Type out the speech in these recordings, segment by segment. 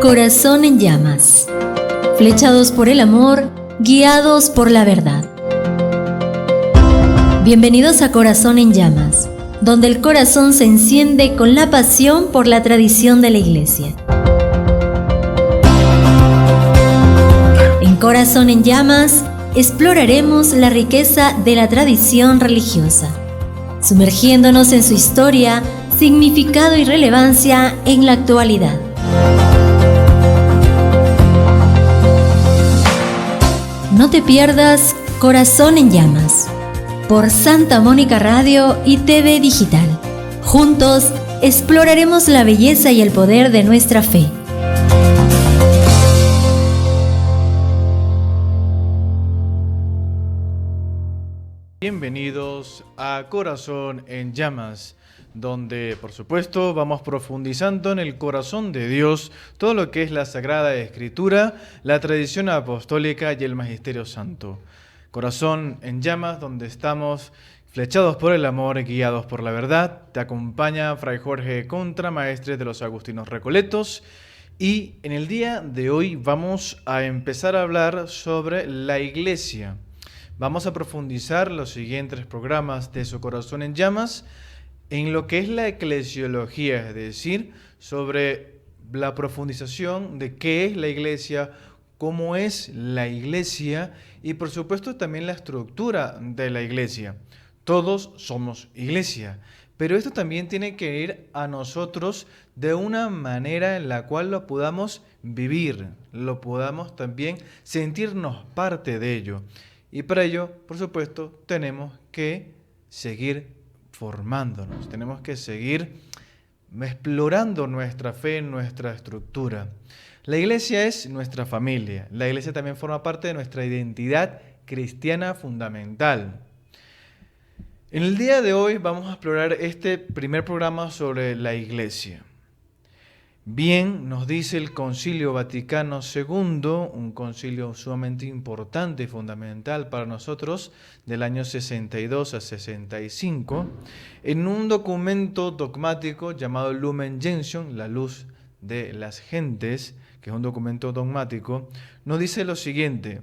Corazón en llamas. Flechados por el amor, guiados por la verdad. Bienvenidos a Corazón en llamas, donde el corazón se enciende con la pasión por la tradición de la Iglesia. En Corazón en llamas, exploraremos la riqueza de la tradición religiosa, sumergiéndonos en su historia, significado y relevancia en la actualidad. No te pierdas Corazón en llamas por Santa Mónica Radio y TV Digital. Juntos exploraremos la belleza y el poder de nuestra fe. Bienvenidos a Corazón en Llamas, donde por supuesto vamos profundizando en el corazón de Dios, todo lo que es la Sagrada Escritura, la tradición apostólica y el Magisterio Santo. Corazón en Llamas, donde estamos flechados por el amor, guiados por la verdad. Te acompaña Fray Jorge Contra, maestre de los Agustinos Recoletos. Y en el día de hoy vamos a empezar a hablar sobre la Iglesia. Vamos a profundizar los siguientes programas de su Corazón en Llamas en lo que es la eclesiología, es decir, sobre la profundización de qué es la Iglesia, cómo es la Iglesia y por supuesto también la estructura de la Iglesia. Todos somos Iglesia, pero esto también tiene que ir a nosotros de una manera en la cual lo podamos vivir, lo podamos también sentirnos parte de ello. Y para ello, por supuesto, tenemos que seguir formándonos, tenemos que seguir explorando nuestra fe, nuestra estructura. La Iglesia es nuestra familia, la Iglesia también forma parte de nuestra identidad cristiana fundamental. En el día de hoy vamos a explorar este primer programa sobre la Iglesia. Bien, nos dice el Concilio Vaticano II, un concilio sumamente importante y fundamental para nosotros, del año 62 a 65, en un documento dogmático llamado Lumen Gentium, la luz de las gentes, que es un documento dogmático, nos dice lo siguiente: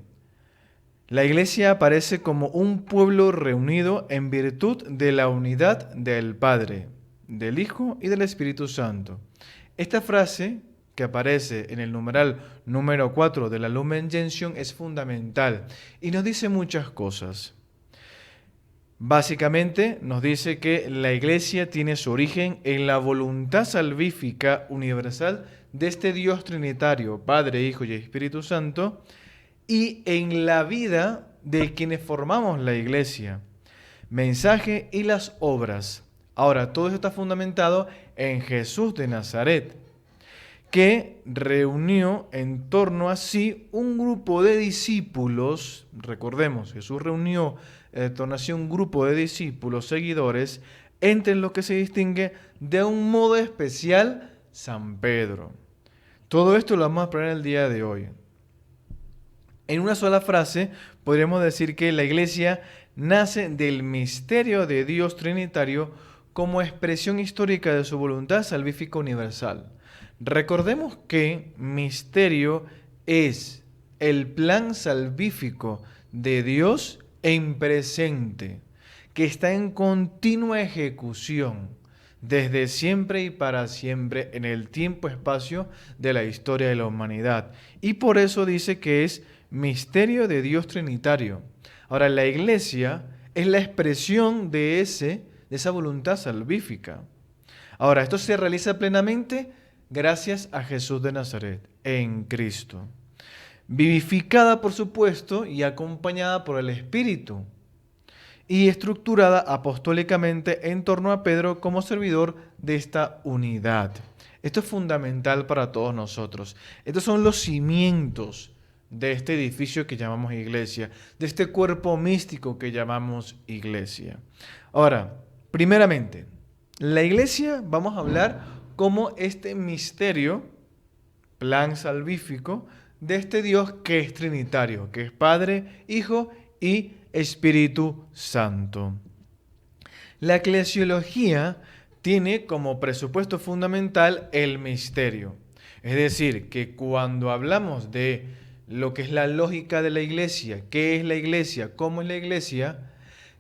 la Iglesia aparece como un pueblo reunido en virtud de la unidad del Padre, del Hijo y del Espíritu Santo. Esta frase, que aparece en el numeral número 4 de la Lumen Gentium, es fundamental y nos dice muchas cosas. Básicamente nos dice que la Iglesia tiene su origen en la voluntad salvífica universal de este Dios trinitario, Padre, Hijo y Espíritu Santo, y en la vida de quienes formamos la Iglesia, mensaje y las obras. Ahora, todo eso está fundamentado en Jesús de Nazaret, que reunió en torno a sí un grupo de discípulos. Recordemos, Jesús reunió en torno a sí un grupo de discípulos, seguidores, entre los que se distingue de un modo especial San Pedro. Todo esto lo vamos a poner el día de hoy. En una sola frase podríamos decir que la Iglesia nace del misterio de Dios Trinitario como expresión histórica de su voluntad salvífica universal. Recordemos que misterio es el plan salvífico de Dios en presente, que está en continua ejecución desde siempre y para siempre en el tiempo-espacio de la historia de la humanidad. Y por eso dice que es misterio de Dios Trinitario. Ahora, la Iglesia es la expresión de esa voluntad salvífica. Ahora, esto se realiza plenamente gracias a Jesús de Nazaret, en Cristo. Vivificada, por supuesto, y acompañada por el Espíritu. Y estructurada apostólicamente en torno a Pedro como servidor de esta unidad. Esto es fundamental para todos nosotros. Estos son los cimientos de este edificio que llamamos Iglesia, de este cuerpo místico que llamamos Iglesia. Ahora, primeramente, la Iglesia, vamos a hablar como este misterio, plan salvífico, de este Dios que es trinitario, que es Padre, Hijo y Espíritu Santo. La eclesiología tiene como presupuesto fundamental el misterio. Es decir, que cuando hablamos de lo que es la lógica de la iglesia, qué es la iglesia, cómo es la iglesia,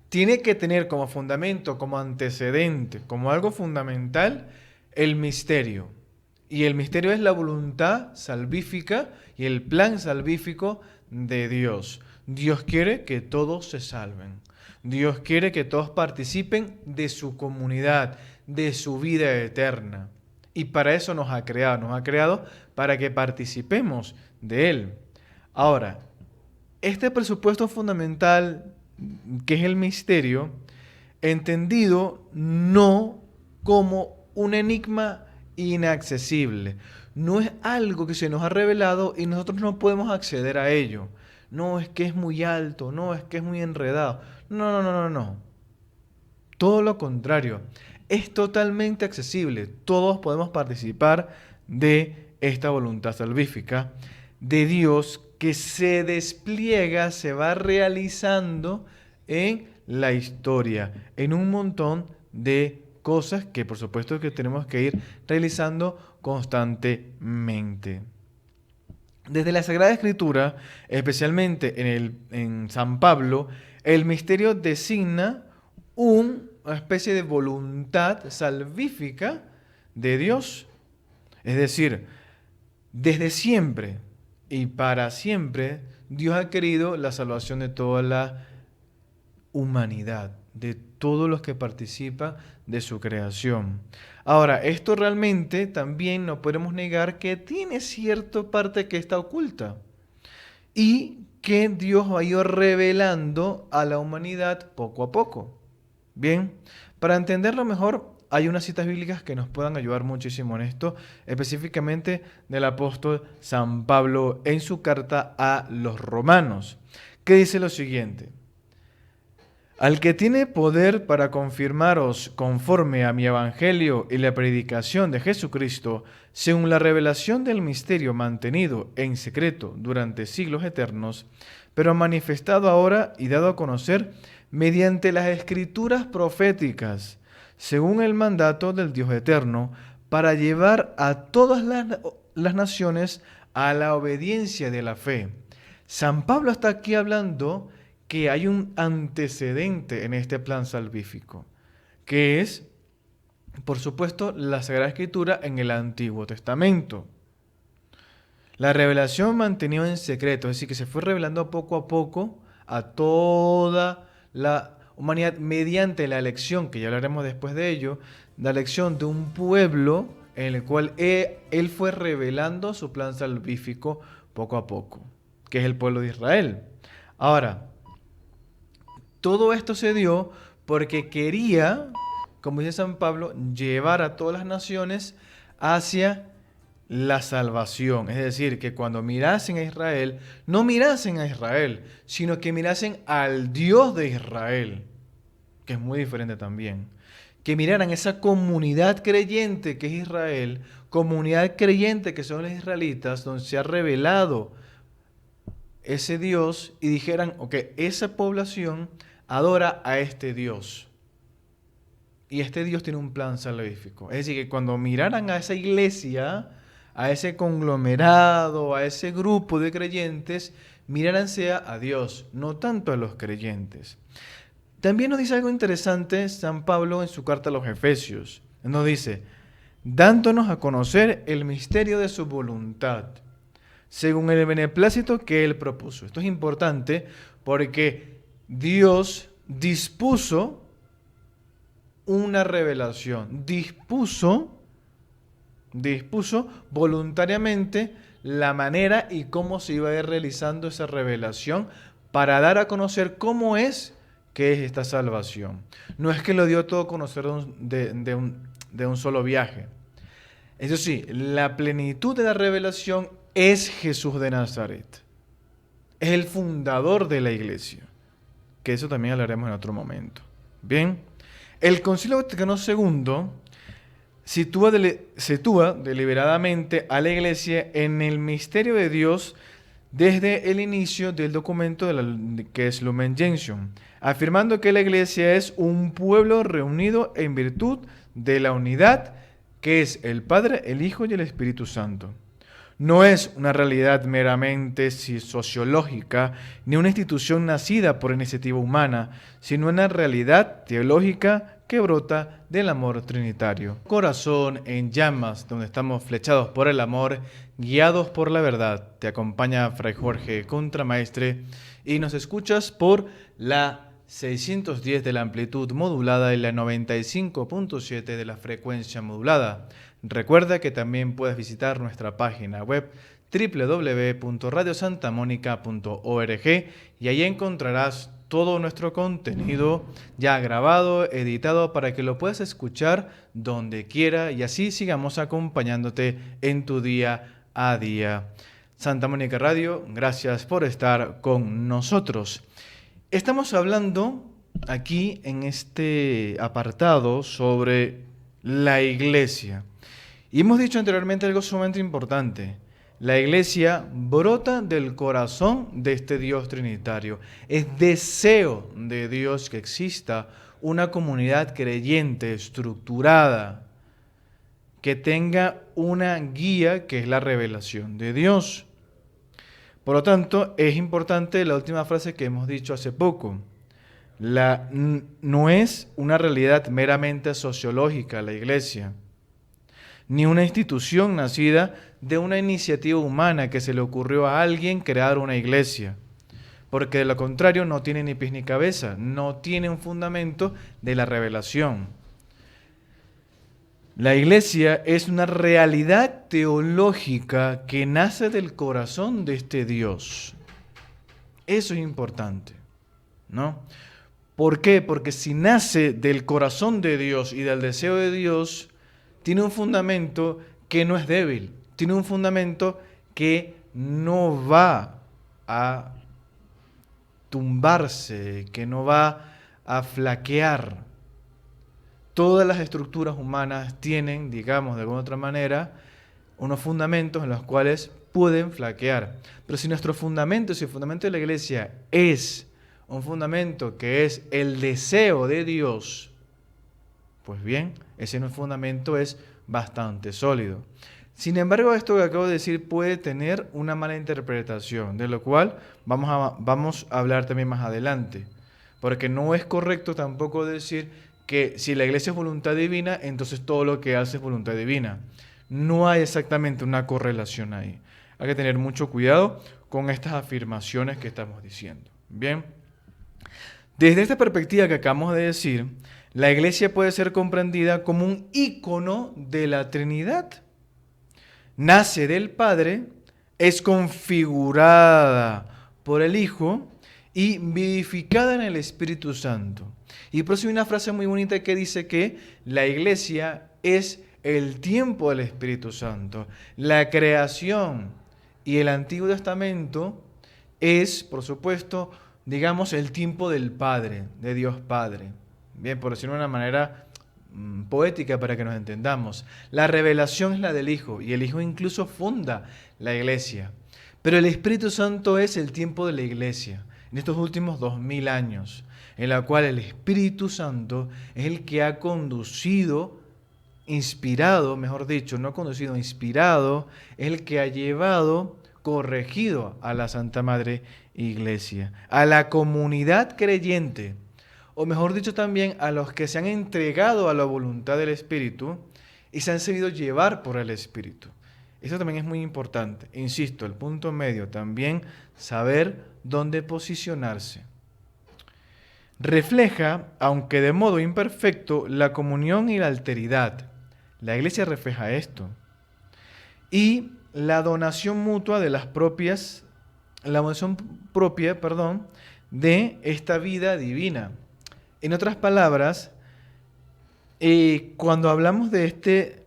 tiene que tener como fundamento, como antecedente, como algo fundamental, el misterio. Y el misterio es la voluntad salvífica y el plan salvífico de Dios. Dios quiere que todos se salven. Dios quiere que todos participen de su comunidad, de su vida eterna. Y para eso nos ha creado para que participemos de Él. Ahora, este presupuesto fundamental, que es el misterio, entendido no como un enigma inaccesible. No es algo que se nos ha revelado y nosotros no podemos acceder a ello. No es que es muy alto, no es que es muy enredado. No. Todo lo contrario. Es totalmente accesible. Todos podemos participar de esta voluntad salvífica de Dios que se despliega, se va realizando en la historia, en un montón de cosas que por supuesto que tenemos que ir realizando constantemente. Desde la Sagrada Escritura, especialmente en San Pablo, el misterio designa una especie de voluntad salvífica de Dios. Es decir, desde siempre y para siempre, Dios ha querido la salvación de toda la humanidad, de todos los que participan de su creación. Ahora, esto realmente también no podemos negar que tiene cierta parte que está oculta y que Dios ha ido revelando a la humanidad poco a poco. Bien, para entenderlo mejor, hay unas citas bíblicas que nos puedan ayudar muchísimo en esto, específicamente del apóstol San Pablo en su carta a los romanos, que dice lo siguiente: al que tiene poder para confirmaros conforme a mi evangelio y la predicación de Jesucristo, según la revelación del misterio mantenido en secreto durante siglos eternos, pero manifestado ahora y dado a conocer mediante las escrituras proféticas, según el mandato del Dios eterno, para llevar a todas las naciones a la obediencia de la fe. San Pablo está aquí hablando que hay un antecedente en este plan salvífico, que es, por supuesto, la Sagrada Escritura en el Antiguo Testamento. La revelación mantenida en secreto, es decir, que se fue revelando poco a poco a toda la humanidad mediante la elección, que ya hablaremos después de ello, la elección de un pueblo en el cual él fue revelando su plan salvífico poco a poco, que es el pueblo de Israel. Ahora, todo esto se dio porque quería, como dice San Pablo, llevar a todas las naciones hacia la salvación. Es decir, que cuando mirasen a Israel, no mirasen a Israel, sino que mirasen al Dios de Israel, que es muy diferente también. Que miraran esa comunidad creyente que es Israel, comunidad creyente que son los israelitas, donde se ha revelado ese Dios, y dijeran, ok, esa población adora a este Dios. Y este Dios tiene un plan salvífico. Es decir, que cuando miraran a esa iglesia, a ese conglomerado, a ese grupo de creyentes, miráranse a Dios, no tanto a los creyentes. También nos dice algo interesante San Pablo en su carta a los Efesios. Nos dice, dándonos a conocer el misterio de su voluntad, según el beneplácito que Él propuso. Esto es importante porque Dios dispuso una revelación, dispuso voluntariamente la manera y cómo se iba a ir realizando esa revelación para dar a conocer cómo es que es esta salvación. No es que lo dio todo a conocer de un solo viaje. Eso sí, la plenitud de la revelación es Jesús de Nazaret. Es el fundador de la iglesia, que eso también hablaremos en otro momento. Bien, el Concilio Vaticano II sitúa deliberadamente a la iglesia en el misterio de Dios desde el inicio del documento que es Lumen Gentium, afirmando que la iglesia es un pueblo reunido en virtud de la unidad que es el Padre, el Hijo y el Espíritu Santo. No es una realidad meramente sociológica, ni una institución nacida por iniciativa humana, sino una realidad teológica que brota del amor trinitario. Corazón en llamas, donde estamos flechados por el amor, guiados por la verdad. Te acompaña Fray Jorge Contramaestre y nos escuchas por la 610 de la amplitud modulada y la 95.7 de la frecuencia modulada. Recuerda que también puedes visitar nuestra página web www.radiosantamonica.org y ahí encontrarás todo nuestro contenido ya grabado, editado, para que lo puedas escuchar donde quiera y así sigamos acompañándote en tu día a día. Santa Mónica Radio, gracias por estar con nosotros. Estamos hablando aquí en este apartado sobre la Iglesia. Y hemos dicho anteriormente algo sumamente importante. La Iglesia brota del corazón de este Dios trinitario. Es deseo de Dios que exista una comunidad creyente, estructurada, que tenga una guía que es la revelación de Dios. Por lo tanto, es importante la última frase que hemos dicho hace poco. No es una realidad meramente sociológica la Iglesia, ni una institución nacida de una iniciativa humana que se le ocurrió a alguien crear una iglesia, porque de lo contrario no tiene ni pies ni cabeza, no tiene un fundamento de la revelación. La Iglesia es una realidad teológica que nace del corazón de este Dios. Eso es importante, ¿no? ¿Por qué? Porque si nace del corazón de Dios y del deseo de Dios, tiene un fundamento que no es débil, tiene un fundamento que no va a tumbarse, que no va a flaquear. Todas las estructuras humanas tienen, digamos de alguna otra manera, unos fundamentos en los cuales pueden flaquear. Pero si nuestro fundamento, si el fundamento de la Iglesia es un fundamento que es el deseo de Dios, pues bien, ese fundamento es bastante sólido. Sin embargo, esto que acabo de decir puede tener una mala interpretación, de lo cual vamos a hablar también más adelante. Porque no es correcto tampoco decir que si la Iglesia es voluntad divina, entonces todo lo que hace es voluntad divina. No hay exactamente una correlación ahí. Hay que tener mucho cuidado con estas afirmaciones que estamos diciendo. Bien, desde esta perspectiva que acabamos de decir, la Iglesia puede ser comprendida como un ícono de la Trinidad. Nace del Padre, es configurada por el Hijo y vivificada en el Espíritu Santo. Y por eso hay una frase muy bonita que dice que la Iglesia es el tiempo del Espíritu Santo. La creación y el Antiguo Testamento es, por supuesto, digamos, el tiempo del Padre, de Dios Padre. Bien, por decirlo de una manera poética para que nos entendamos. La revelación es la del Hijo y el Hijo incluso funda la Iglesia. Pero el Espíritu Santo es el tiempo de la Iglesia, en estos últimos 2000 años, en la cual el Espíritu Santo es el que ha conducido, inspirado, mejor dicho, no conducido, inspirado, es el que ha llevado, corregido a la Santa Madre Iglesia, a la comunidad creyente, o mejor dicho también a los que se han entregado a la voluntad del Espíritu y se han sabido llevar por el Espíritu. Eso también es muy importante. Insisto, el punto medio, también saber dónde posicionarse. Refleja, aunque de modo imperfecto, la comunión y la alteridad. La Iglesia refleja esto. Y la donación mutua de las propias, la donación propia, de esta vida divina. En otras palabras, cuando hablamos de este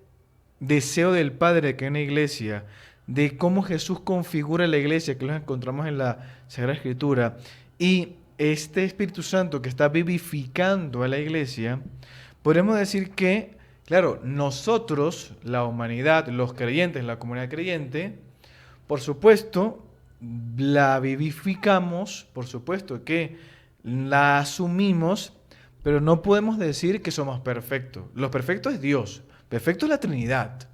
deseo del Padre que hay en la Iglesia, de cómo Jesús configura la Iglesia, que lo encontramos en la Sagrada Escritura, y este Espíritu Santo que está vivificando a la Iglesia, podemos decir que, claro, nosotros, la humanidad, los creyentes, la comunidad creyente, por supuesto, la vivificamos, por supuesto que la asumimos, pero no podemos decir que somos perfectos. Lo perfecto es Dios, perfecto es la Trinidad.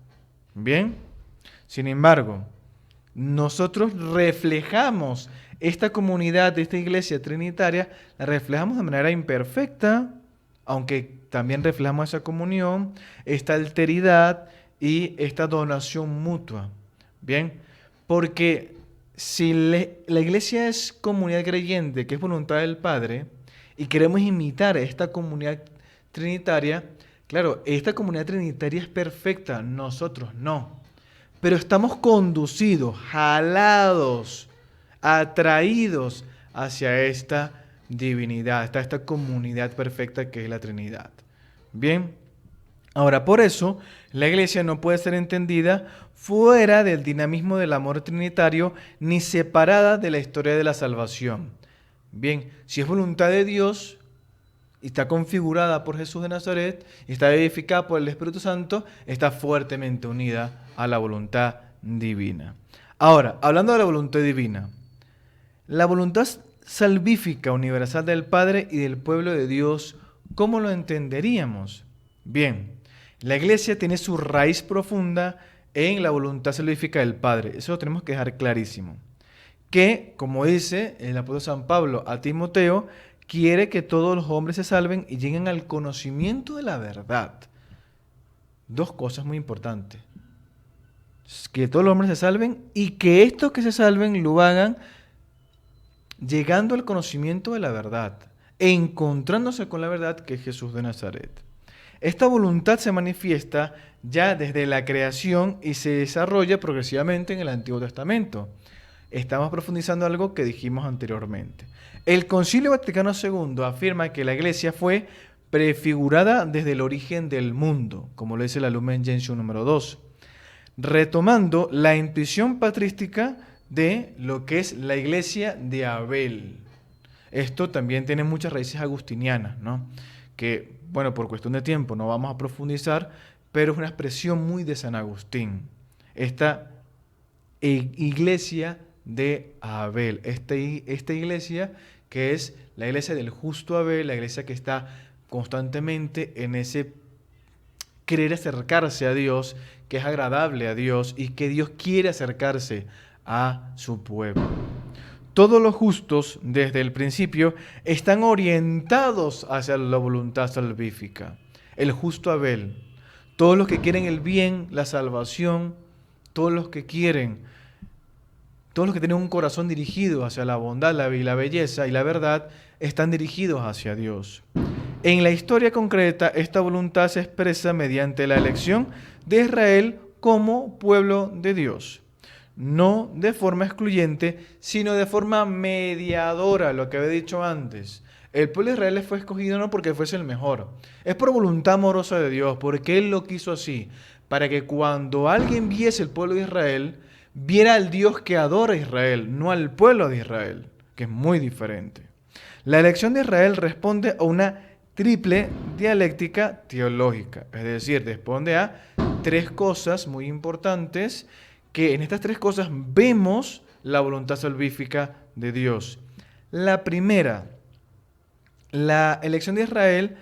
Bien, sin embargo, nosotros reflejamos esta comunidad, esta iglesia trinitaria, la reflejamos de manera imperfecta, aunque también reflejamos esa comunión, esta alteridad y esta donación mutua. Bien, porque si la iglesia es comunidad creyente, que es voluntad del Padre, y queremos imitar esta comunidad trinitaria, claro, esta comunidad trinitaria es perfecta, nosotros no. Pero estamos conducidos, jalados, atraídos hacia esta divinidad, hasta esta comunidad perfecta que es la Trinidad. Bien, ahora por eso la iglesia no puede ser entendida fuera del dinamismo del amor trinitario ni separada de la historia de la salvación. Bien, si es voluntad de Dios y está configurada por Jesús de Nazaret y está edificada por el Espíritu Santo, está fuertemente unida a la voluntad divina. Ahora, hablando de la voluntad divina, la voluntad salvífica universal del Padre y del pueblo de Dios, ¿cómo lo entenderíamos? Bien, la iglesia tiene su raíz profunda en la voluntad salvífica del Padre. Eso lo tenemos que dejar clarísimo. Que, como dice el apóstol San Pablo a Timoteo, quiere que todos los hombres se salven y lleguen al conocimiento de la verdad. Dos cosas muy importantes. Que todos los hombres se salven y que estos que se salven lo hagan llegando al conocimiento de la verdad, encontrándose con la verdad que es Jesús de Nazaret. Esta voluntad se manifiesta ya desde la creación y se desarrolla progresivamente en el Antiguo Testamento. Estamos profundizando algo que dijimos anteriormente. El Concilio Vaticano II afirma que la Iglesia fue prefigurada desde el origen del mundo, como lo dice la Lumen Gentium número 2, retomando la intuición patrística de lo que es la Iglesia de Abel. Esto también tiene muchas raíces agustinianas, ¿no? Que, bueno, por cuestión de tiempo no vamos a profundizar, pero es una expresión muy de San Agustín. Esta Iglesia de Abel, esta iglesia que es la iglesia del justo Abel, la iglesia que está constantemente en ese querer acercarse a Dios, que es agradable a Dios y que Dios quiere acercarse a su pueblo. Todos los justos, desde el principio, están orientados hacia la voluntad salvífica. El justo Abel, todos los que quieren el bien, la salvación, todos los que tienen un corazón dirigido hacia la bondad, la belleza y la verdad, están dirigidos hacia Dios. En la historia concreta, esta voluntad se expresa mediante la elección de Israel como pueblo de Dios. No de forma excluyente, sino de forma mediadora, lo que había dicho antes. El pueblo de Israel fue escogido no porque fuese el mejor, es por voluntad amorosa de Dios, porque Él lo quiso así, para que cuando alguien viese el pueblo de Israel, viera al Dios que adora a Israel, no al pueblo de Israel, que es muy diferente. La elección de Israel responde a una triple dialéctica teológica, es decir, responde a tres cosas muy importantes, que en estas tres cosas vemos la voluntad salvífica de Dios. La primera, la elección de Israel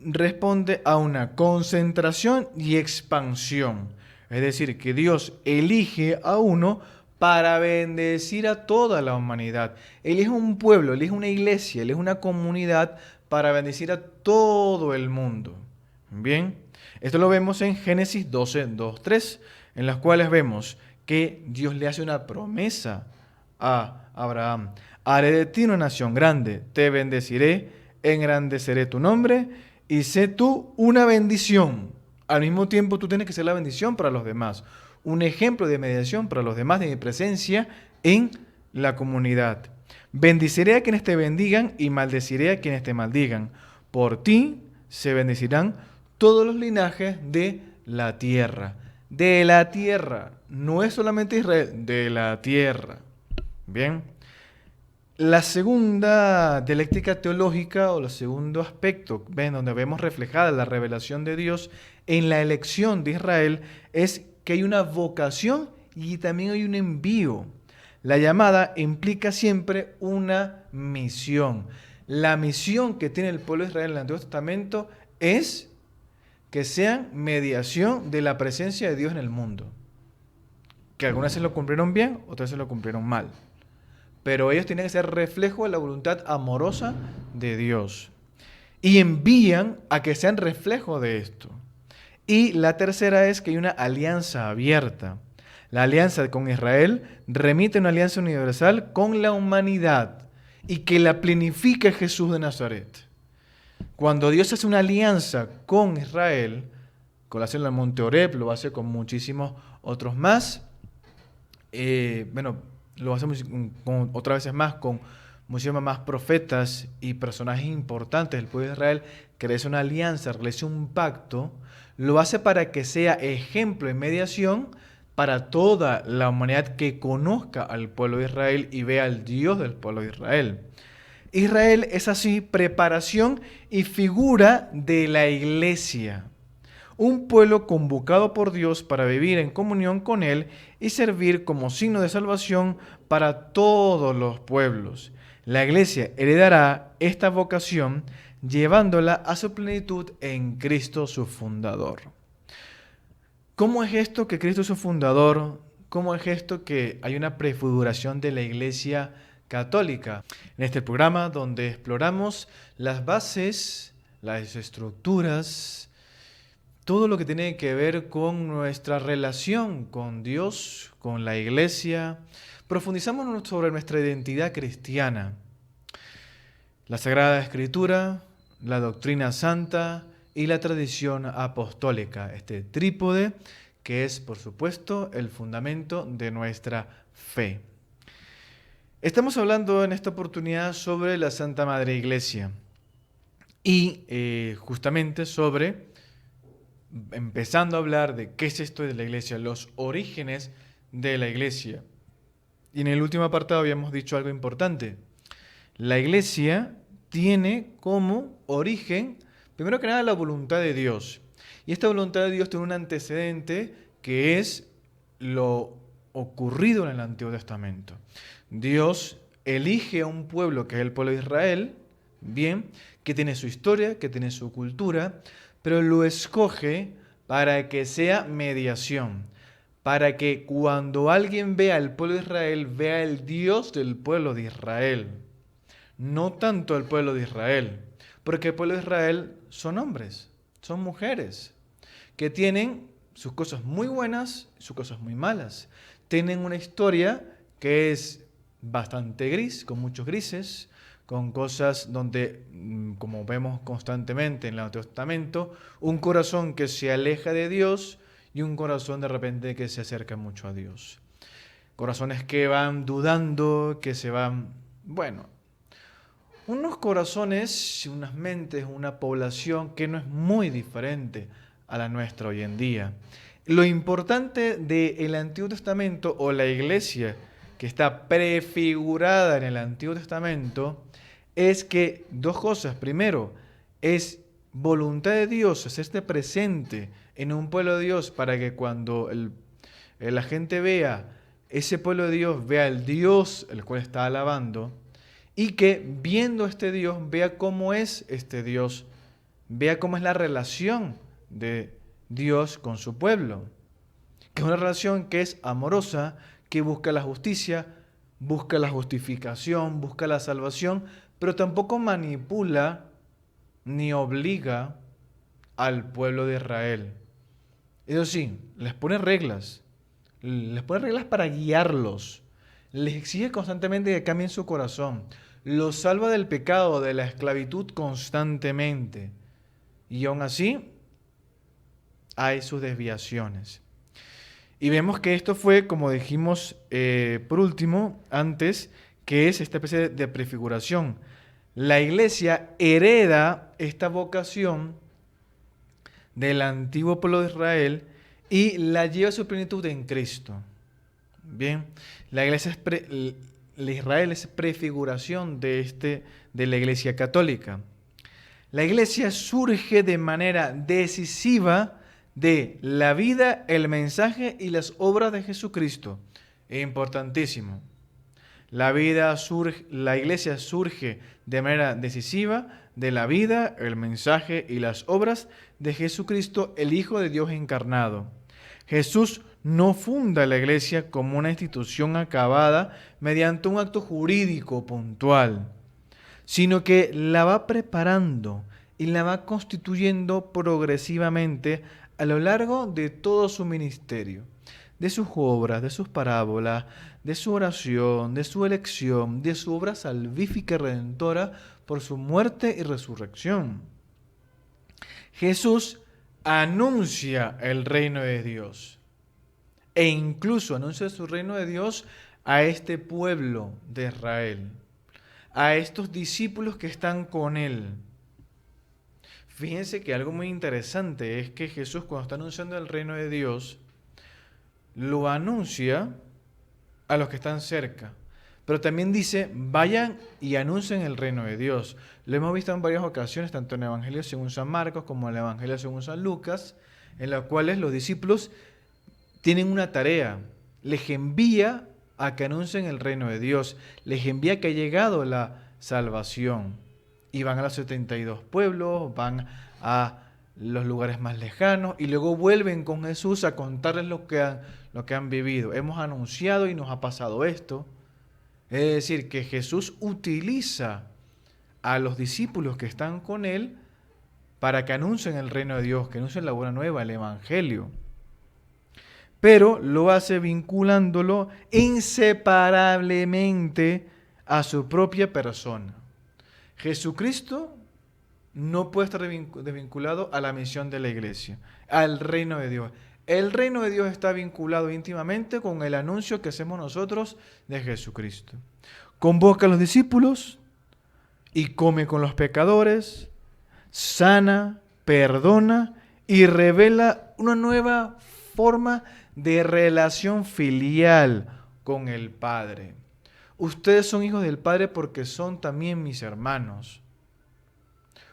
responde a una concentración y expansión. Es decir, que Dios elige a uno para bendecir a toda la humanidad. Elige un pueblo, elige una iglesia, elige una comunidad para bendecir a todo el mundo. Bien, esto lo vemos en Génesis 12, 2, 3, en las cuales vemos que Dios le hace una promesa a Abraham. Haré de ti una nación grande, te bendeciré, engrandeceré tu nombre y sé tú una bendición. Al mismo tiempo tú tienes que ser la bendición para los demás, un ejemplo de mediación para los demás de mi presencia en la comunidad. Bendiciré a quienes te bendigan y maldeciré a quienes te maldigan. Por ti se bendecirán todos los linajes de la tierra. De la tierra, no es solamente Israel, de la tierra. Bien. La segunda dialéctica teológica o el segundo aspecto, donde vemos reflejada la revelación de Dios en la elección de Israel, es que hay una vocación y también hay un envío. La llamada implica siempre una misión. La misión que tiene el pueblo de Israel en el Antiguo Testamento es que sean mediación de la presencia de Dios en el mundo. Que algunas se lo cumplieron bien, otras se lo cumplieron mal. Pero ellos tienen que ser reflejo de la voluntad amorosa de Dios. Y envían a que sean reflejo de esto. Y la tercera es que hay una alianza abierta. La alianza con Israel remite a una alianza universal con la humanidad y que la plenifica Jesús de Nazaret. Cuando Dios hace una alianza con Israel, con la cena del Monte Oreb, lo hace con muchísimos otros más, lo hacemos otras veces más con muchísimos más profetas y personajes importantes del pueblo de Israel, que realiza una alianza, realiza un pacto, lo hace para que sea ejemplo de mediación para toda la humanidad que conozca al pueblo de Israel y vea al Dios del pueblo de Israel. Israel es así preparación y figura de la iglesia. Un pueblo convocado por Dios para vivir en comunión con Él y servir como signo de salvación para todos los pueblos. La iglesia heredará esta vocación llevándola a su plenitud en Cristo su fundador. ¿Cómo es esto que Cristo es su fundador? ¿Cómo es esto que hay una prefiguración de la iglesia católica? En este programa donde exploramos las bases, las estructuras, todo lo que tiene que ver con nuestra relación con Dios, con la iglesia, profundizamos sobre nuestra identidad cristiana, la Sagrada Escritura, la doctrina santa y la tradición apostólica, este trípode que es, por supuesto, el fundamento de nuestra fe. Estamos hablando en esta oportunidad sobre la Santa Madre Iglesia y justamente empezando a hablar de qué es esto de la iglesia, los orígenes de la iglesia. Y en el último apartado habíamos dicho algo importante. La iglesia tiene como origen, primero que nada, la voluntad de Dios. Y esta voluntad de Dios tiene un antecedente que es lo ocurrido en el Antiguo Testamento. Dios elige a un pueblo que es el pueblo de Israel, bien, que tiene su historia, que tiene su cultura, pero lo escoge para que sea mediación, para que cuando alguien vea al pueblo de Israel, vea el Dios del pueblo de Israel, no tanto el pueblo de Israel, porque el pueblo de Israel son hombres, son mujeres, que tienen sus cosas muy buenas y sus cosas muy malas. Tienen una historia que es bastante gris, con muchos grises, con cosas donde, como vemos constantemente en el Antiguo Testamento, un corazón que se aleja de Dios y un corazón de repente que se acerca mucho a Dios. Corazones que van dudando, que se van, unos corazones, unas mentes, una población que no es muy diferente a la nuestra hoy en día. Lo importante del Antiguo Testamento o la iglesia que está prefigurada en el Antiguo Testamento es que dos cosas. Primero, es voluntad de Dios hacerse presente en un pueblo de Dios para que cuando la gente vea ese pueblo de Dios, vea el Dios el cual está alabando y que viendo este Dios, vea cómo es este Dios, vea cómo es la relación de Dios con su pueblo, que es una relación que es amorosa, que busca la justicia, busca la justificación, busca la salvación, pero tampoco manipula ni obliga al pueblo de Israel. Eso sí, les pone reglas para guiarlos, les exige constantemente que cambien su corazón, los salva del pecado, de la esclavitud constantemente, y aún así hay sus desviaciones. Y vemos que esto fue, como dijimos por último, antes, que es esta especie de prefiguración. La iglesia hereda esta vocación del antiguo pueblo de Israel y la lleva a su plenitud en Cristo. Bien, la iglesia Israel es prefiguración de la iglesia católica. La iglesia surge de manera decisiva de la vida, el mensaje y las obras de Jesucristo. Es importantísimo. La iglesia surge de manera decisiva de la vida, el mensaje y las obras de Jesucristo, el Hijo de Dios encarnado. Jesús no funda la iglesia como una institución acabada mediante un acto jurídico puntual, sino que la va preparando y la va constituyendo progresivamente a lo largo de todo su ministerio, de sus obras, de sus parábolas, de su oración, de su elección, de su obra salvífica y redentora por su muerte y resurrección. Jesús anuncia el reino de Dios e incluso anuncia su reino de Dios a este pueblo de Israel, a estos discípulos que están con él. Fíjense que algo muy interesante es que Jesús, cuando está anunciando el reino de Dios, lo anuncia a los que están cerca, pero también dice, vayan y anuncien el reino de Dios. Lo hemos visto en varias ocasiones, tanto en el Evangelio según San Marcos como en el Evangelio según San Lucas, en los cuales los discípulos tienen una tarea, les envía a que anuncien el reino de Dios, les envía que ha llegado la salvación. Y van a los 72 pueblos, van a los lugares más lejanos y luego vuelven con Jesús a contarles lo que han vivido. Hemos anunciado y nos ha pasado esto. Es decir, que Jesús utiliza a los discípulos que están con él para que anuncien el reino de Dios, que anuncien la buena nueva, el evangelio. Pero lo hace vinculándolo inseparablemente a su propia persona. Jesucristo no puede estar desvinculado a la misión de la iglesia, al reino de Dios. El reino de Dios está vinculado íntimamente con el anuncio que hacemos nosotros de Jesucristo. Convoca a los discípulos y come con los pecadores, sana, perdona y revela una nueva forma de relación filial con el Padre. Ustedes son hijos del Padre porque son también mis hermanos.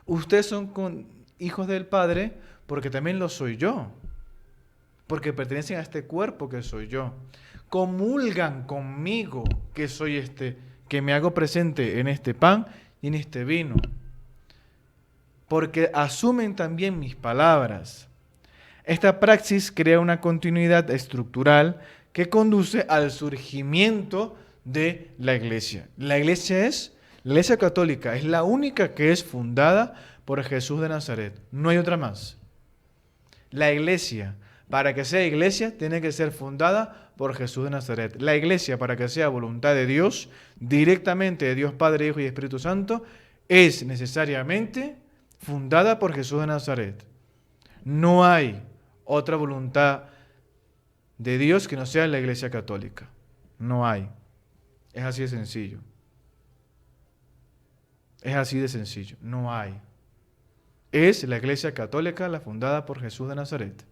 Ustedes son hijos del Padre porque también lo soy yo. Porque pertenecen a este cuerpo que soy yo. Comulgan conmigo que soy que me hago presente en este pan y en este vino. Porque asumen también mis palabras. Esta praxis crea una continuidad estructural que conduce al surgimiento de la iglesia. La iglesia católica es la única que es fundada por Jesús de Nazaret. No hay otra más. La iglesia, para que sea iglesia, tiene que ser fundada por Jesús de Nazaret. La iglesia, para que sea voluntad de Dios, directamente de Dios Padre, Hijo y Espíritu Santo, es necesariamente fundada por Jesús de Nazaret. No hay otra voluntad de Dios que no sea la iglesia católica. No hay. Es así de sencillo. Es así de sencillo. No hay. Es la iglesia católica la fundada por Jesús de Nazaret.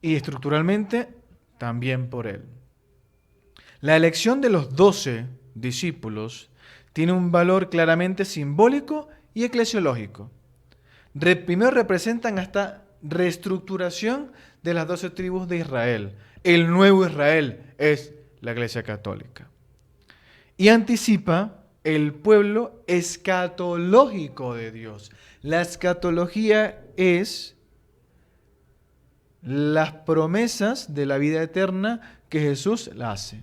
Y estructuralmente también por él. La elección de los 12 discípulos tiene un valor claramente simbólico y eclesiológico. Primero representan esta reestructuración de las 12 tribus de Israel. El nuevo Israel es la iglesia católica. Y anticipa el pueblo escatológico de Dios. La escatología es las promesas de la vida eterna que Jesús hace.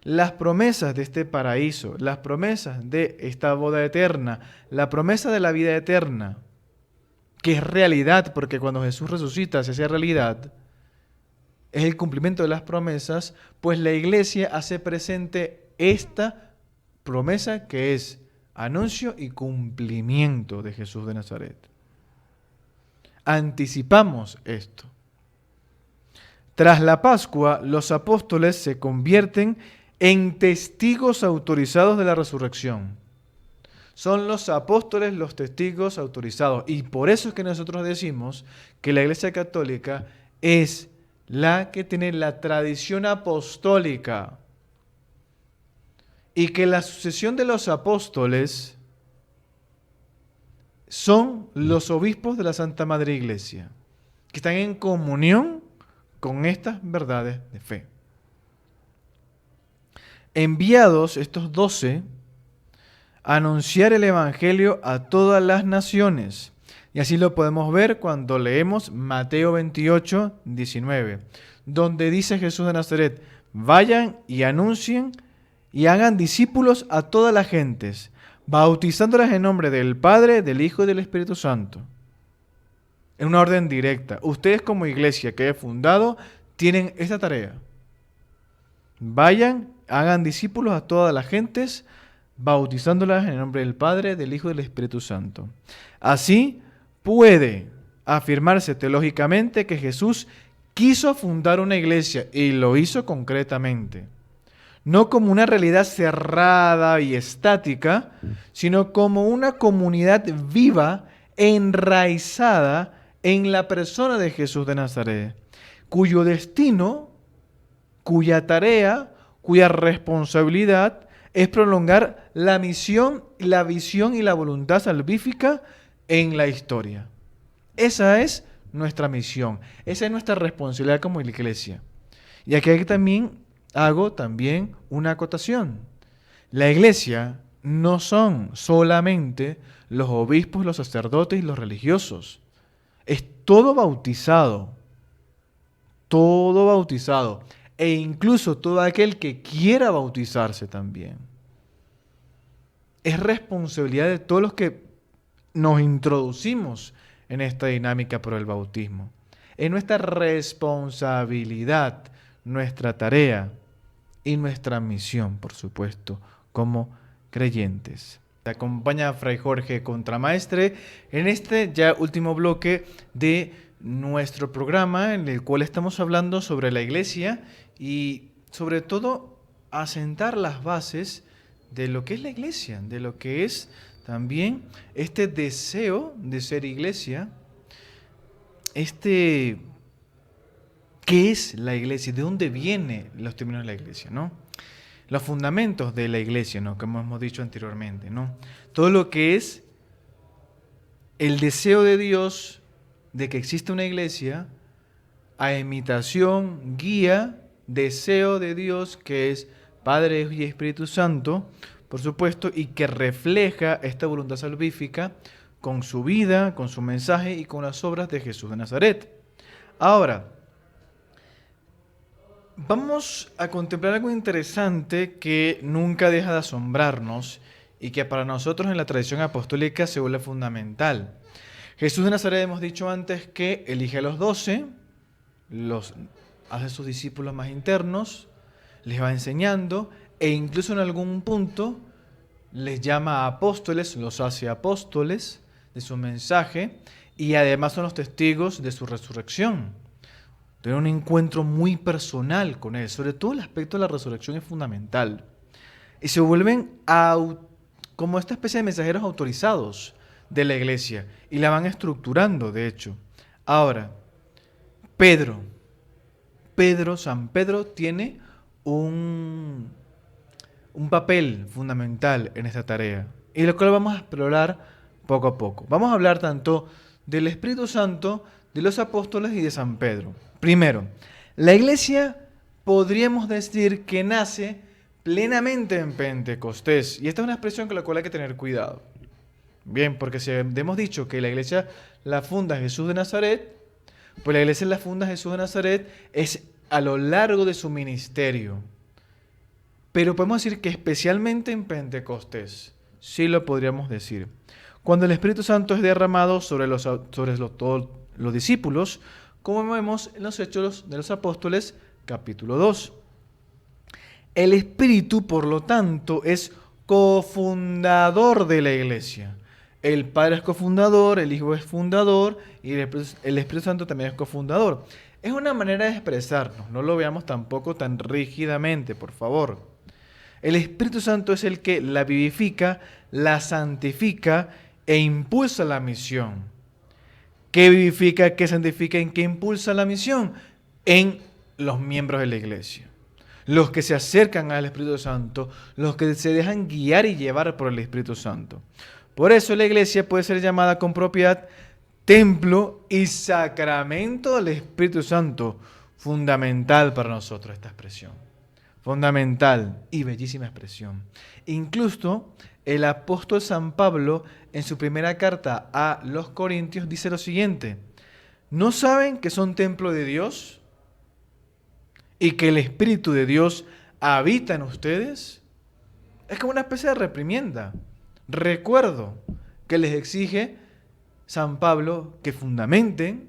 Las promesas de este paraíso, las promesas de esta boda eterna, la promesa de la vida eterna, que es realidad, porque cuando Jesús resucita se hace realidad, es el cumplimiento de las promesas, pues la iglesia hace presente esta promesa que es anuncio y cumplimiento de Jesús de Nazaret. Anticipamos esto. Tras la Pascua, los apóstoles se convierten en testigos autorizados de la resurrección. Son los apóstoles los testigos autorizados. Y por eso es que nosotros decimos que la Iglesia Católica es la que tiene la tradición apostólica. Y que la sucesión de los apóstoles son los obispos de la Santa Madre Iglesia, que están en comunión con estas verdades de fe. enviados estos 12 a anunciar el Evangelio a todas las naciones. Y así lo podemos ver cuando leemos Mateo 28, 19, donde dice Jesús de Nazaret: vayan y anuncien y hagan discípulos a todas las gentes, bautizándolas en nombre del Padre, del Hijo y del Espíritu Santo. En una orden directa. Ustedes como iglesia que he fundado tienen esta tarea. Vayan, hagan discípulos a todas las gentes, bautizándolas en el nombre del Padre, del Hijo y del Espíritu Santo. Así puede afirmarse teológicamente que Jesús quiso fundar una iglesia y lo hizo concretamente. No como una realidad cerrada y estática, sino como una comunidad viva, enraizada en la persona de Jesús de Nazaret, cuyo destino, cuya tarea, cuya responsabilidad es prolongar la misión, la visión y la voluntad salvífica en la historia. Esa es nuestra misión, esa es nuestra responsabilidad como iglesia. Y aquí también hago una acotación. La iglesia no son solamente los obispos, los sacerdotes y los religiosos. Es todo bautizado. Todo bautizado. E incluso todo aquel que quiera bautizarse también. Es responsabilidad de todos los que nos introducimos en esta dinámica por el bautismo. Es nuestra responsabilidad, nuestra tarea y nuestra misión, por supuesto, como creyentes. Te acompaña Fray Jorge Contramaestre en este ya último bloque de nuestro programa, en el cual estamos hablando sobre la iglesia y sobre todo asentar las bases de lo que es la iglesia, de lo que es también este deseo de ser iglesia, ¿qué es la iglesia? ¿De dónde vienen los términos de la iglesia, no? Los fundamentos de la iglesia, ¿no? Como hemos dicho anteriormente, ¿no? Todo lo que es el deseo de Dios de que exista una iglesia, a imitación, guía, deseo de Dios que es Padre y Espíritu Santo, por supuesto, y que refleja esta voluntad salvífica con su vida, con su mensaje y con las obras de Jesús de Nazaret. Ahora, vamos a contemplar algo interesante que nunca deja de asombrarnos y que para nosotros en la tradición apostólica se vuelve fundamental. Jesús de Nazaret, hemos dicho antes, que elige a los 12, los hace sus discípulos más internos, les va enseñando e incluso en algún punto les llama a apóstoles, los hace apóstoles de su mensaje y además son los testigos de su resurrección. Tienen un encuentro muy personal con él, sobre todo el aspecto de la resurrección es fundamental. Y se vuelven como esta especie de mensajeros autorizados de la iglesia y la van estructurando, de hecho. Ahora, San Pedro tiene un papel fundamental en esta tarea y lo cual vamos a explorar poco a poco. Vamos a hablar tanto del Espíritu Santo, de los apóstoles y de San Pedro. Primero, la iglesia podríamos decir que nace plenamente en Pentecostés y esta es una expresión con la cual hay que tener cuidado. Bien, porque si hemos dicho que la iglesia la funda Jesús de Nazaret, pues la iglesia la funda Jesús de Nazaret es a lo largo de su ministerio. Pero podemos decir que especialmente en Pentecostés, sí lo podríamos decir. Cuando el Espíritu Santo es derramado sobre todos los discípulos, como vemos en los Hechos de los Apóstoles, capítulo 2. El Espíritu, por lo tanto, es cofundador de la iglesia. El Padre es cofundador, el Hijo es fundador y el Espíritu Santo también es cofundador. Es una manera de expresarnos, no lo veamos tampoco tan rígidamente, por favor. El Espíritu Santo es el que la vivifica, la santifica e impulsa la misión. ¿Qué vivifica, qué santifica, en qué impulsa la misión? En los miembros de la iglesia. Los que se acercan al Espíritu Santo, los que se dejan guiar y llevar por el Espíritu Santo. Por eso la iglesia puede ser llamada con propiedad templo y sacramento del Espíritu Santo. Fundamental para nosotros esta expresión. Fundamental y bellísima expresión. Incluso el apóstol San Pablo, en su primera carta a los Corintios, dice lo siguiente: ¿no saben que son templo de Dios y que el Espíritu de Dios habita en ustedes? Es como una especie de reprimienda. Recuerdo que les exige San Pablo que fundamenten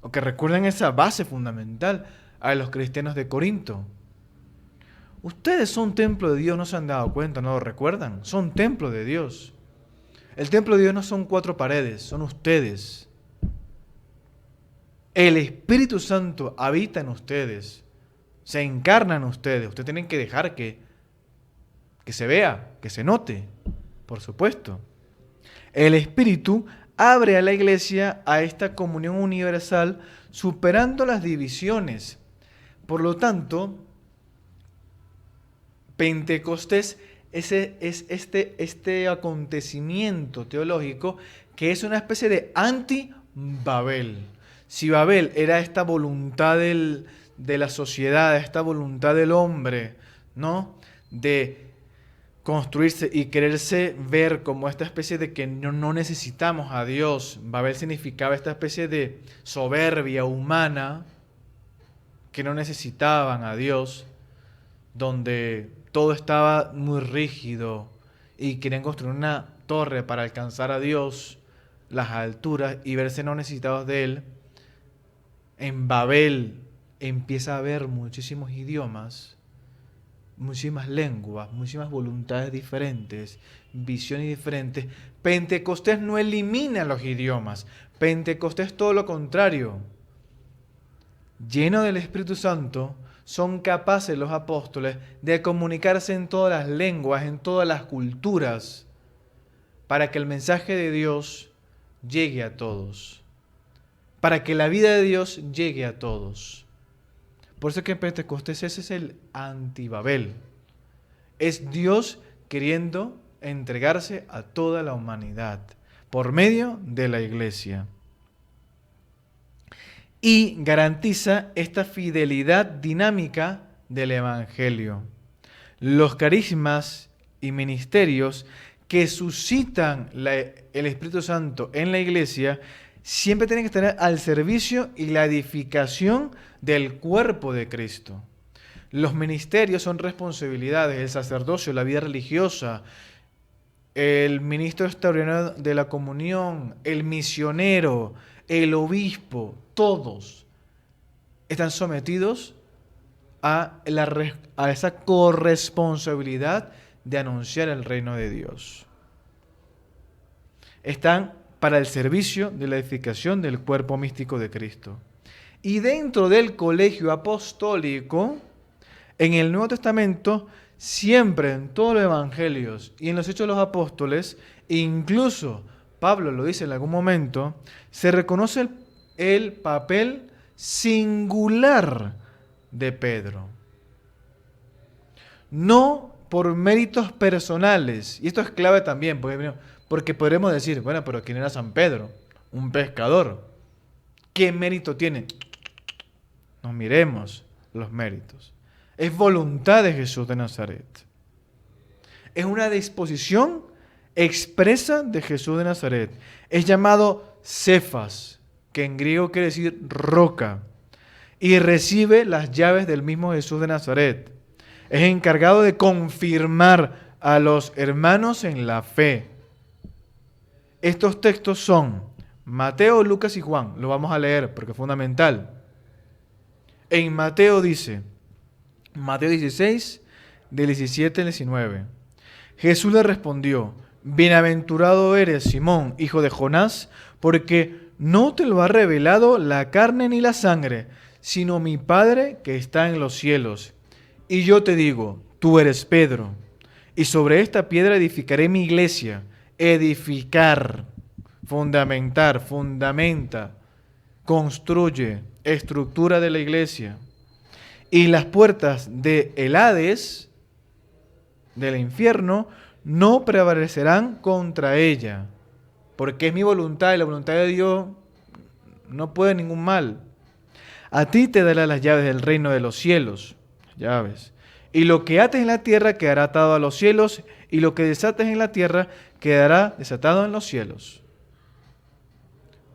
o que recuerden esa base fundamental a los cristianos de Corinto. Ustedes son templo de Dios, no se han dado cuenta, no lo recuerdan. Son templo de Dios. El templo de Dios no son 4 paredes, son ustedes. El Espíritu Santo habita en ustedes, se encarna en ustedes. Ustedes tienen que dejar que se vea, que se note, por supuesto. El Espíritu abre a la iglesia a esta comunión universal, superando las divisiones. Por lo tanto, Pentecostés es este acontecimiento teológico que es una especie de anti-Babel. Si Babel era esta voluntad de la sociedad, esta voluntad del hombre, ¿no?, de construirse y quererse ver como esta especie de que no necesitamos a Dios. Babel significaba esta especie de soberbia humana, que no necesitaban a Dios, donde todo estaba muy rígido y querían construir una torre para alcanzar a Dios, las alturas, y verse no necesitados de Él. En Babel empieza a haber muchísimos idiomas, muchísimas lenguas, muchísimas voluntades diferentes, visiones diferentes. Pentecostés no elimina los idiomas. Pentecostés es todo lo contrario. Lleno del Espíritu Santo, son capaces los apóstoles de comunicarse en todas las lenguas, en todas las culturas, para que el mensaje de Dios llegue a todos, para que la vida de Dios llegue a todos. Por eso que en Pentecostés ese es el antibabel. Es Dios queriendo entregarse a toda la humanidad por medio de la iglesia. Y garantiza esta fidelidad dinámica del Evangelio. Los carismas y ministerios que suscitan el Espíritu Santo en la iglesia siempre tienen que estar al servicio y la edificación del cuerpo de Cristo. Los ministerios son responsabilidades, el sacerdocio, la vida religiosa, el ministro extraordinario de la comunión, el misionero, el obispo, todos están sometidos a esa corresponsabilidad de anunciar el reino de Dios. Están para el servicio de la edificación del cuerpo místico de Cristo. Y dentro del colegio apostólico, en el Nuevo Testamento, siempre en todos los evangelios y en los Hechos de los Apóstoles, incluso Pablo lo dice en algún momento, se reconoce el papel singular de Pedro. No por méritos personales, y esto es clave también, porque podremos decir, bueno, pero ¿quién era San Pedro? Un pescador. ¿Qué mérito tiene? No miremos los méritos. Es voluntad de Jesús de Nazaret. Es una disposición expresa de Jesús de Nazaret. Es llamado Cefas, que en griego quiere decir roca, y recibe las llaves del mismo Jesús de Nazaret. Es encargado de confirmar a los hermanos en la fe. Estos textos son Mateo, Lucas y Juan. Lo vamos a leer porque es fundamental. En Mateo dice, Mateo 16, del 17 al 19. Jesús le respondió: bienaventurado eres, Simón, hijo de Jonás, porque no te lo ha revelado la carne ni la sangre, sino mi Padre que está en los cielos. Y yo te digo, tú eres Pedro, y sobre esta piedra edificaré mi iglesia. Edificar, fundamentar, fundamenta, construye, estructura de la iglesia. Y las puertas del Hades, del infierno, no prevalecerán contra ella, porque es mi voluntad y la voluntad de Dios no puede ningún mal. A ti te dará las llaves del reino de los cielos, llaves, Y lo que ates en la tierra quedará atado a los cielos, y lo que desates en la tierra quedará desatado en los cielos.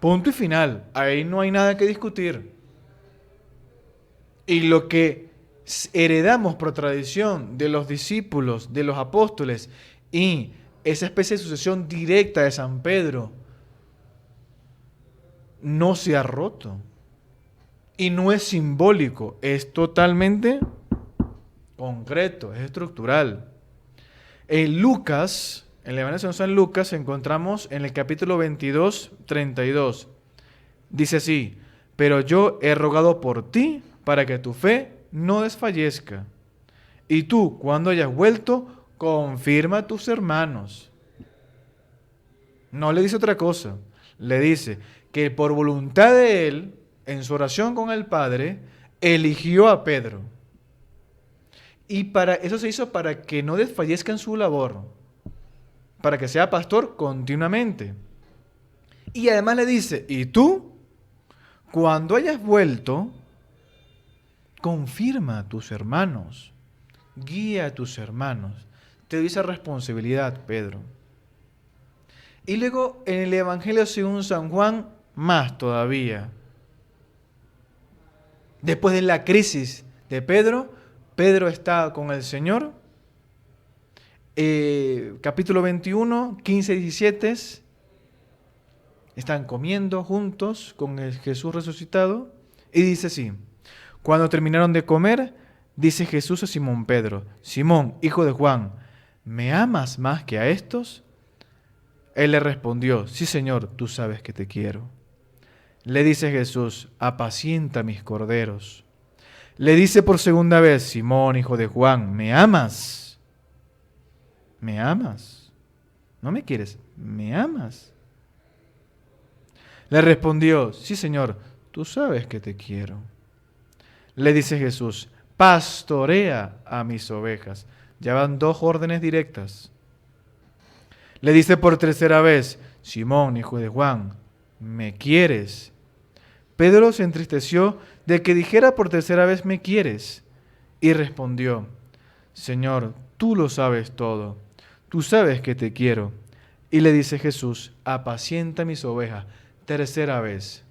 Punto y final. Ahí no hay nada que discutir. Y lo que heredamos por tradición de los discípulos, de los apóstoles, y esa especie de sucesión directa de San Pedro, no se ha roto. Y no es simbólico, es totalmente concreto, es estructural. En Lucas, en el Evangelio de San Lucas, encontramos en el capítulo 22, 32. Dice así: pero yo he rogado por ti para que tu fe no desfallezca. Y tú, cuando hayas vuelto, confirma a tus hermanos. No le dice otra cosa. Le dice que por voluntad de él, en su oración con el Padre, eligió a Pedro. Y para eso se hizo para que no desfallezca en su labor, para que sea pastor continuamente. Y además le dice: y tú, cuando hayas vuelto, confirma a tus hermanos, guía a tus hermanos. Te doy esa responsabilidad, Pedro. Y luego en el Evangelio según San Juan, más todavía. Después de la crisis de Pedro, Pedro está con el Señor. Capítulo 21, 15 y 17. Están comiendo juntos con el Jesús resucitado. Y dice así: cuando terminaron de comer, dice Jesús a Simón Pedro: Simón, hijo de Juan, ¿me amas más que a estos? Él le respondió: sí, Señor, tú sabes que te quiero. Le dice Jesús: apacienta mis corderos. Le dice por segunda vez: Simón, hijo de Juan, ¿me amas? ¿Me amas? ¿No me quieres? ¿Me amas? Le respondió: sí, Señor, tú sabes que te quiero. Le dice Jesús: pastorea a mis ovejas. Ya van dos órdenes directas. Le dice por tercera vez: Simón, hijo de Juan, ¿me quieres? Pedro se entristeció de que dijera por tercera vez: ¿me quieres? Y respondió: Señor, tú lo sabes todo. Tú sabes que te quiero. Y le dice Jesús: apacienta mis ovejas. Tercera vez.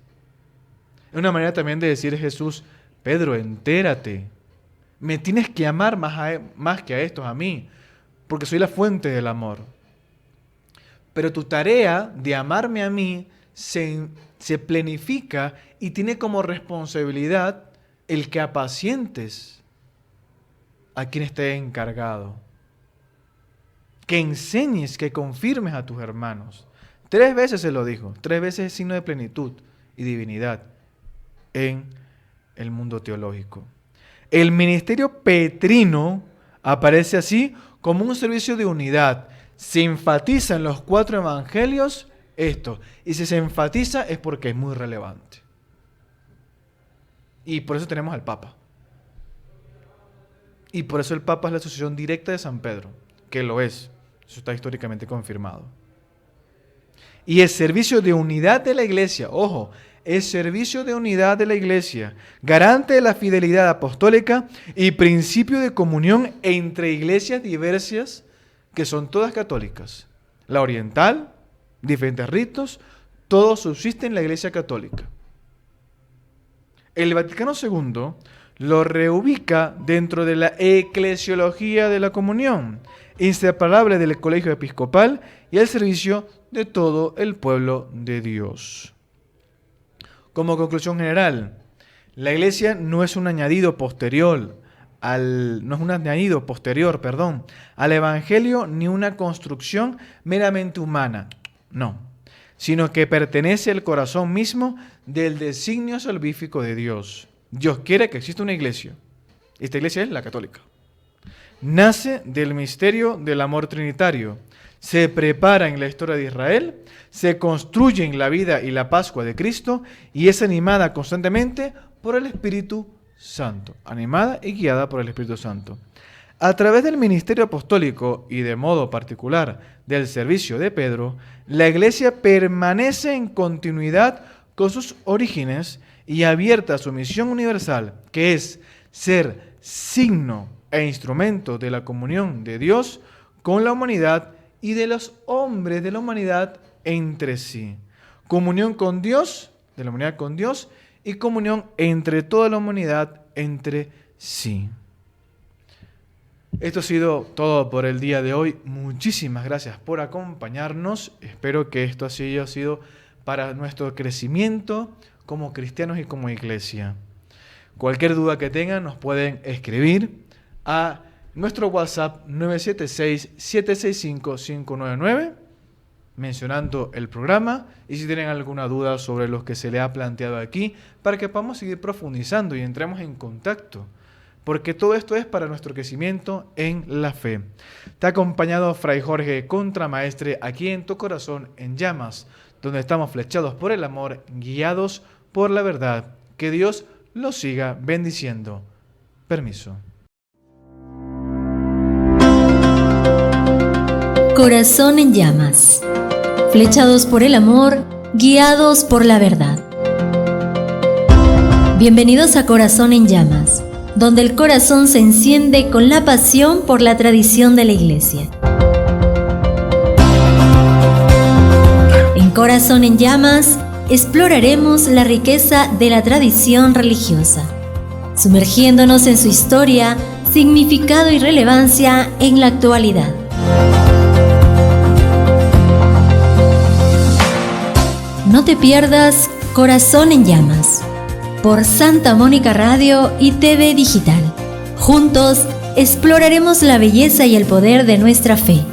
Es una manera también de decir Jesús: Pedro, entérate. Me tienes que amar más que a estos, a mí, porque soy la fuente del amor. Pero tu tarea de amarme a mí se planifica y tiene como responsabilidad el que apacientes a quien esté encargado. Que enseñes, que confirmes a tus hermanos. 3 veces se lo dijo. 3 veces es signo de plenitud y divinidad en el mundo teológico. El ministerio petrino aparece así como un servicio de unidad. Se enfatiza en los 4 evangelios esto. Y si se enfatiza es porque es muy relevante. Y por eso tenemos al Papa. Y por eso el Papa es la sucesión directa de San Pedro, que lo es. Eso está históricamente confirmado. Y el servicio de unidad de la Iglesia, ojo, el servicio de unidad de la Iglesia, garante de la fidelidad apostólica y principio de comunión entre iglesias diversas que son todas católicas. La oriental, diferentes ritos, todo subsiste en la Iglesia católica. El Vaticano II lo reubica dentro de la eclesiología de la comunión, inseparable del colegio episcopal y al servicio de todo el pueblo de Dios. Como conclusión general, la Iglesia no es un añadido posterior al Evangelio ni una construcción meramente humana, no, sino que pertenece al corazón mismo del designio salvífico de Dios. Dios quiere que exista una iglesia. Esta iglesia es la católica. Nace del misterio del amor trinitario. Se prepara en la historia de Israel, se construye en la vida y la Pascua de Cristo y es animada constantemente por el Espíritu Santo. Animada y guiada por el Espíritu Santo. A través del ministerio apostólico y de modo particular del servicio de Pedro, la Iglesia permanece en continuidad con sus orígenes y abierta a su misión universal, que es ser signo e instrumento de la comunión de Dios con la humanidad y de los hombres de la humanidad entre sí. Comunión con Dios, de la humanidad con Dios, y comunión entre toda la humanidad entre sí. Esto ha sido todo por el día de hoy. Muchísimas gracias por acompañarnos. Espero que esto haya sido para nuestro crecimiento como cristianos y como iglesia. Cualquier duda que tengan nos pueden escribir a nuestro WhatsApp 976-765-599 mencionando el programa, y si tienen alguna duda sobre lo que se le ha planteado aquí, para que podamos seguir profundizando y entremos en contacto, porque todo esto es para nuestro crecimiento en la fe. Te ha acompañado Fray Jorge Contramaestre aquí en Tu Corazón en Llamas, donde estamos flechados por el amor, guiados por la verdad. Que Dios los siga bendiciendo. Permiso. Corazón en Llamas. Flechados por el amor, guiados por la verdad. Bienvenidos a Corazón en Llamas, donde el corazón se enciende con la pasión por la tradición de la Iglesia. En Corazón en Llamas exploraremos la riqueza de la tradición religiosa, sumergiéndonos en su historia, significado y relevancia en la actualidad. No te pierdas Corazón en Llamas por Santa Mónica Radio y TV Digital. Juntos exploraremos la belleza y el poder de nuestra fe.